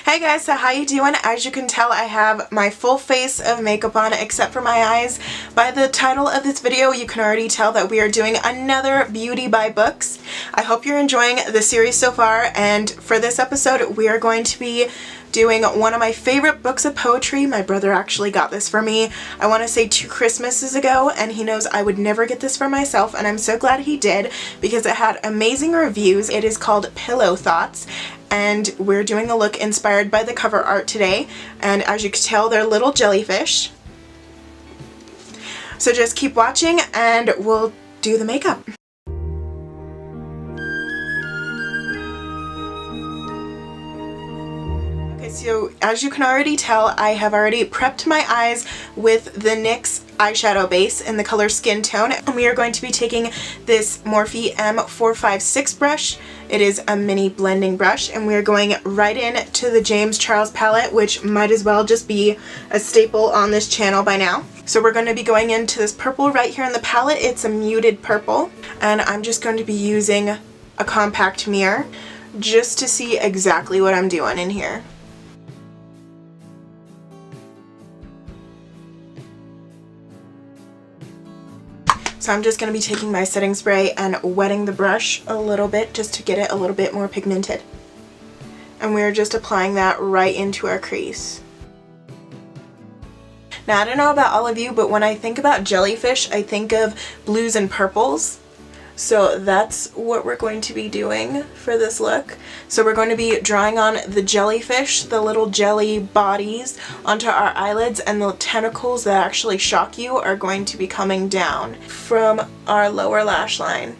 Hey guys, so how you doing? As you can tell, I have my full face of makeup on except for my eyes. By the title of this video, you can already tell that we are doing another Beauty by Books. I hope you're enjoying the series so far, and for this episode, we are going to be doing one of my favorite books of poetry. My brother actually got this for me, I want to say 2 Christmases ago, and he knows I would never get this for myself, and I'm so glad he did because it had amazing reviews. It is called Pillow Thoughts, and we're doing a look inspired by the cover art today, and as you can tell, they're little jellyfish. So just keep watching and we'll do the makeup. So as you can already tell, I have already prepped my eyes with the NYX eyeshadow base in the color Skin Tone, and we are going to be taking this Morphe M456 brush. It is a mini blending brush, and we are going right in to the James Charles palette, which might as well just be a staple on this channel by now. So we're going to be going into this purple right here in the palette. It's a muted purple, and I'm just going to be using a compact mirror just to see exactly what I'm doing in here. So I'm just going to be taking my setting spray and wetting the brush a little bit just to get it a little bit more pigmented. And we're just applying that right into our crease. Now I don't know about all of you, but when I think about jellyfish, I think of blues and purples. So that's what we're going to be doing for this look. So we're going to be drawing on the jellyfish, the little jelly bodies, onto our eyelids, and the tentacles that actually shock you are going to be coming down from our lower lash line.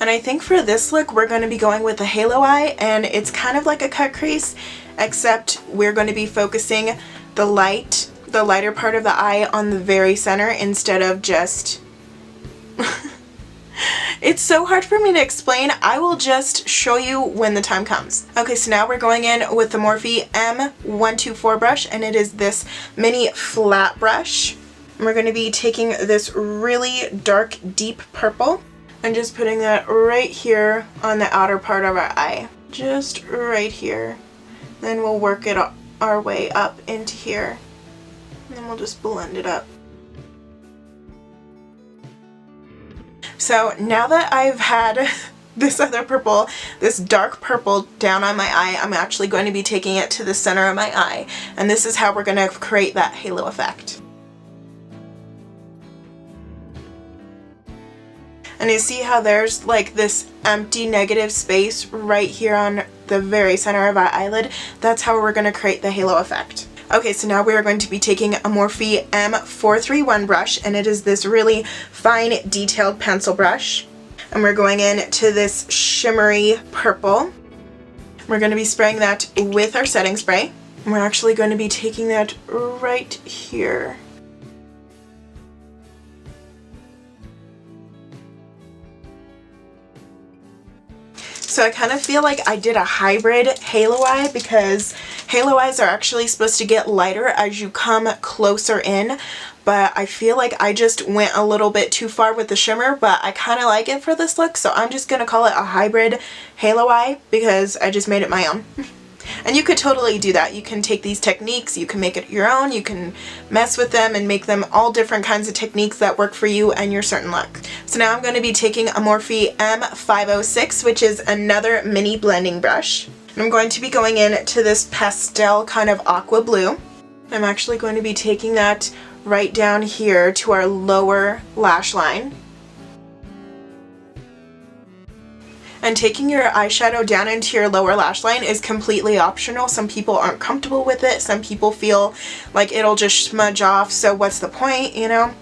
And I think for this look we're going to be going with a halo eye, and it's kind of like a cut crease, except we're going to be focusing the lighter part of the eye on the very center instead of just It's so hard for me to explain. I will just show you when the time comes. Okay, so now we're going in with the Morphe M124 brush, and it is this mini flat brush. And we're going to be taking this really dark, deep purple and just putting that right here on the outer part of our eye. Just right here. Then we'll work it our way up into here. And then we'll just blend it up. So now that I've had this other purple, this dark purple down on my eye, I'm actually going to be taking it to the center of my eye, and this is how we're going to create that halo effect. And you see how there's like this empty negative space right here on the very center of our eyelid? That's how we're going to create the halo effect. Okay, so now we are going to be taking a Morphe M431 brush, and it is this really fine detailed pencil brush. And we're going in to this shimmery purple. We're going to be spraying that with our setting spray. And we're actually going to be taking that right here. So I kind of feel like I did a hybrid halo eye, because halo eyes are actually supposed to get lighter as you come closer in, but I feel like I just went a little bit too far with the shimmer, but I kind of like it for this look, so I'm just going to call it a hybrid halo eye because I just made it my own. And you could totally do that. You can take these techniques, you can make it your own, you can mess with them and make them all different kinds of techniques that work for you and your certain look. So now I'm going to be taking a Morphe M506, which is another mini blending brush. And I'm going to be going in to this pastel kind of aqua blue. I'm actually going to be taking that right down here to our lower lash line. And taking your eyeshadow down into your lower lash line is completely optional. Some people aren't comfortable with it. Some people feel like it'll just smudge off, so what's the point, you know?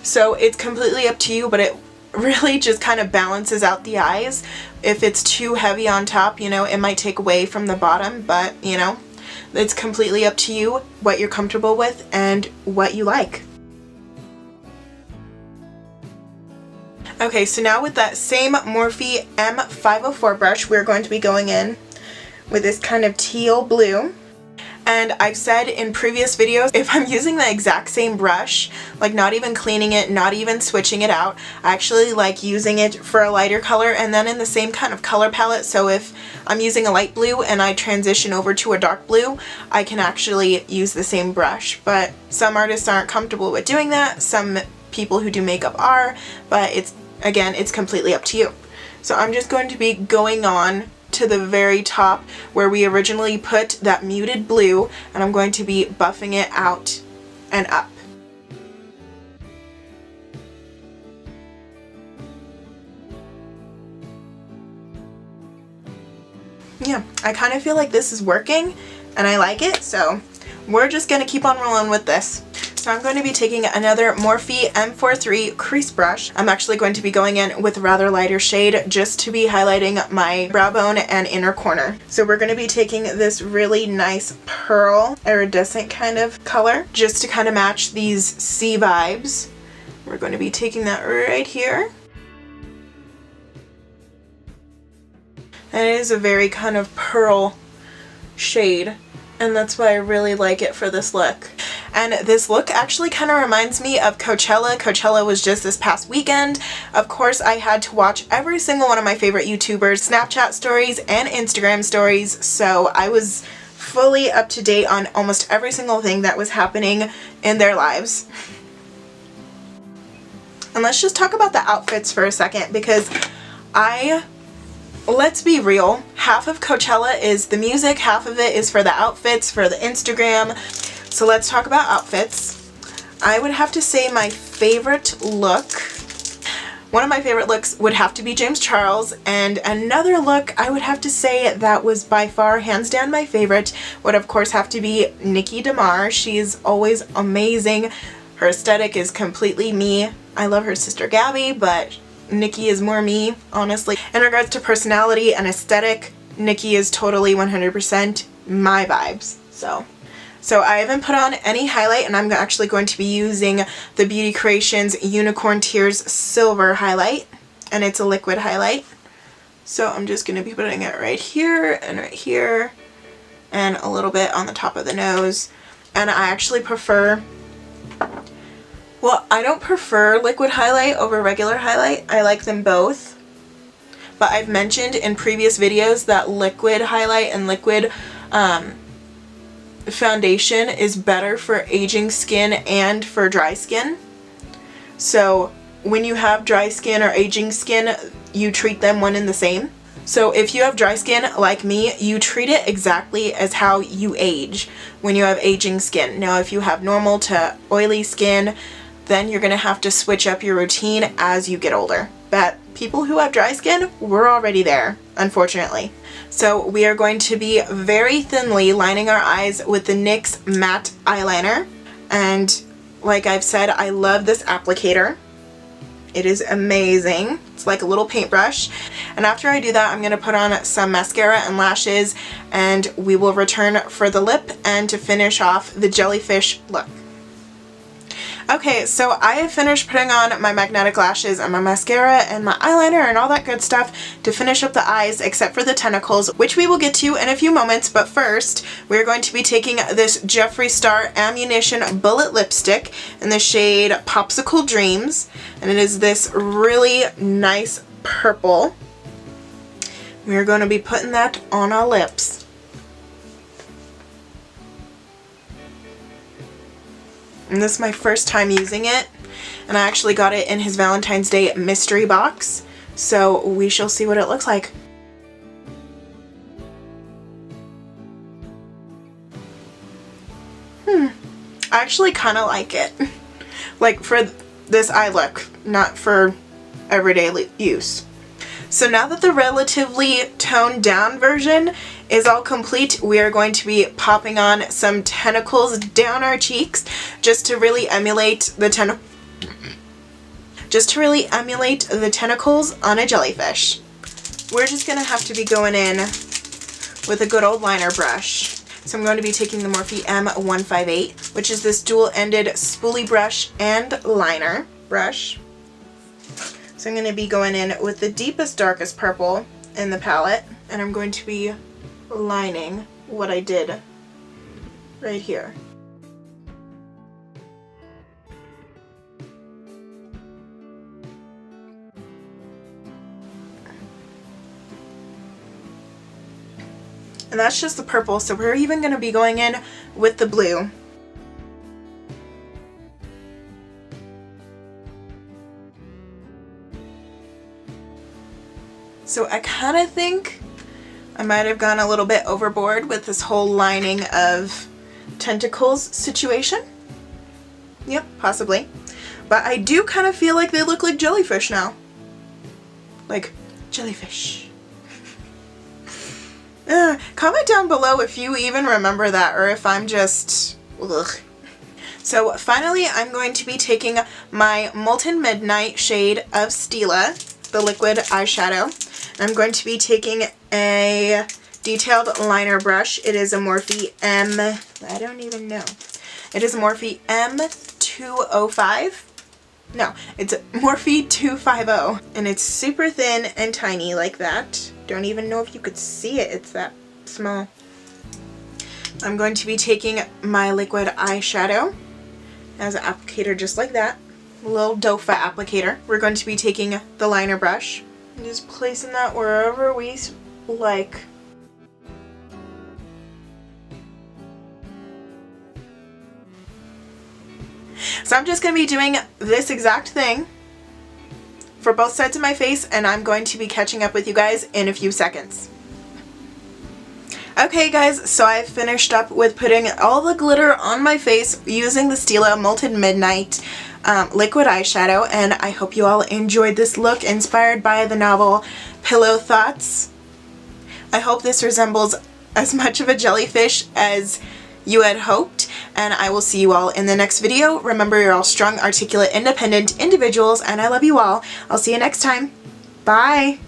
So it's completely up to you, but it really just kind of balances out the eyes. If it's too heavy on top, you know, it might take away from the bottom, but, you know, it's completely up to you what you're comfortable with and what you like. Okay, so now with that same Morphe M504 brush, we're going to be going in with this kind of teal blue. And I've said in previous videos, if I'm using the exact same brush, like not even cleaning it, not even switching it out, I actually like using it for a lighter color and then in the same kind of color palette. So if I'm using a light blue and I transition over to a dark blue, I can actually use the same brush. But some artists aren't comfortable with doing that. Some people who do makeup are, but again, it's completely up to you. So I'm just going to be going on to the very top where we originally put that muted blue, and I'm going to be buffing it out and up. Yeah, I kind of feel like this is working and I like it, so we're just going to keep on rolling with this. So I'm going to be taking another Morphe M43 crease brush. I'm actually going to be going in with a rather lighter shade just to be highlighting my brow bone and inner corner. So we're going to be taking this really nice pearl iridescent kind of color just to kind of match these sea vibes. We're going to be taking that right here. And it is a very kind of pearl shade, and that's why I really like it for this look. And this look actually kind of reminds me of Coachella. Coachella was just this past weekend. Of course, I had to watch every single one of my favorite YouTubers' Snapchat stories and Instagram stories, so I was fully up to date on almost every single thing that was happening in their lives. And let's just talk about the outfits for a second, because let's be real, half of Coachella is the music, half of it is for the outfits, for the Instagram. So let's talk about outfits. I would have to say my favorite look, one of my favorite looks would have to be James Charles, and another look I would have to say that was by far hands down my favorite would of course have to be Nikki DeMar. She's always amazing. Her aesthetic is completely me. I love her sister Gabby, but Nikki is more me, honestly. In regards to personality and aesthetic, Nikki is totally 100% my vibes. So I haven't put on any highlight, and I'm actually going to be using the Beauty Creations Unicorn Tears Silver highlight, and it's a liquid highlight. So I'm just going to be putting it right here, and a little bit on the top of the nose. And I actually prefer, well, I don't prefer liquid highlight over regular highlight. I like them both. But I've mentioned in previous videos that liquid highlight and liquid foundation is better for aging skin and for dry skin. So when you have dry skin or aging skin, you treat them one and the same. So if you have dry skin like me, you treat it exactly as how you age when you have aging skin. Now if you have normal to oily skin, then you're going to have to switch up your routine as you get older. But people who have dry skin, we're already there, unfortunately. So we are going to be very thinly lining our eyes with the NYX matte eyeliner. And like I've said, I love this applicator. It is amazing. It's like a little paintbrush. And after I do that, I'm going to put on some mascara and lashes, and we will return for the lip and to finish off the jellyfish look. Okay, so I have finished putting on my magnetic lashes and my mascara and my eyeliner and all that good stuff to finish up the eyes, except for the tentacles, which we will get to in a few moments. But first, we're going to be taking this Jeffree Star Ammunition Bullet Lipstick in the shade Popsicle Dreams, and it is this really nice purple. We're going to be putting that on our lips. And this is my first time using it, and I actually got it in his Valentine's Day mystery box, so we shall see what it looks like. I actually kind of like it. Like for this eye look, not for everyday use. So now that the relatively toned down version is all complete, we are going to be popping on some tentacles down our cheeks just to really emulate the tentacles on a jellyfish. We're just going to have to be going in with a good old liner brush. So I'm going to be taking the Morphe M158, which is this dual-ended spoolie brush and liner brush. So I'm going to be going in with the deepest, darkest purple in the palette, and I'm going to be lining what I did right here. And that's just the purple, so we're even going to be going in with the blue. So I kind of think I might have gone a little bit overboard with this whole lining of tentacles situation. Yep, possibly. But I do kind of feel like they look like jellyfish now. Like jellyfish. Comment down below if you even remember that, or if I'm just ugh. So finally I'm going to be taking my Molten Midnight shade of Stila, the liquid eyeshadow. And I'm going to be taking a detailed liner brush. It is a Morphe I don't even know. It is a Morphe M205. No, it's a Morphe 250. And it's super thin and tiny like that. Don't even know if you could see it. It's that small. I'm going to be taking my liquid eyeshadow as an applicator just like that. A little doe foot applicator. We're going to be taking the liner brush and just placing that wherever we like. So I'm just going to be doing this exact thing for both sides of my face, and I'm going to be catching up with you guys in a few seconds. Okay guys, so I finished up with putting all the glitter on my face using the Stila Molten Midnight liquid eyeshadow, and I hope you all enjoyed this look inspired by the novel Pillow Thoughts. I hope this resembles as much of a jellyfish as you had hoped, and I will see you all in the next video. Remember, you're all strong, articulate, independent individuals, and I love you all. I'll see you next time. Bye!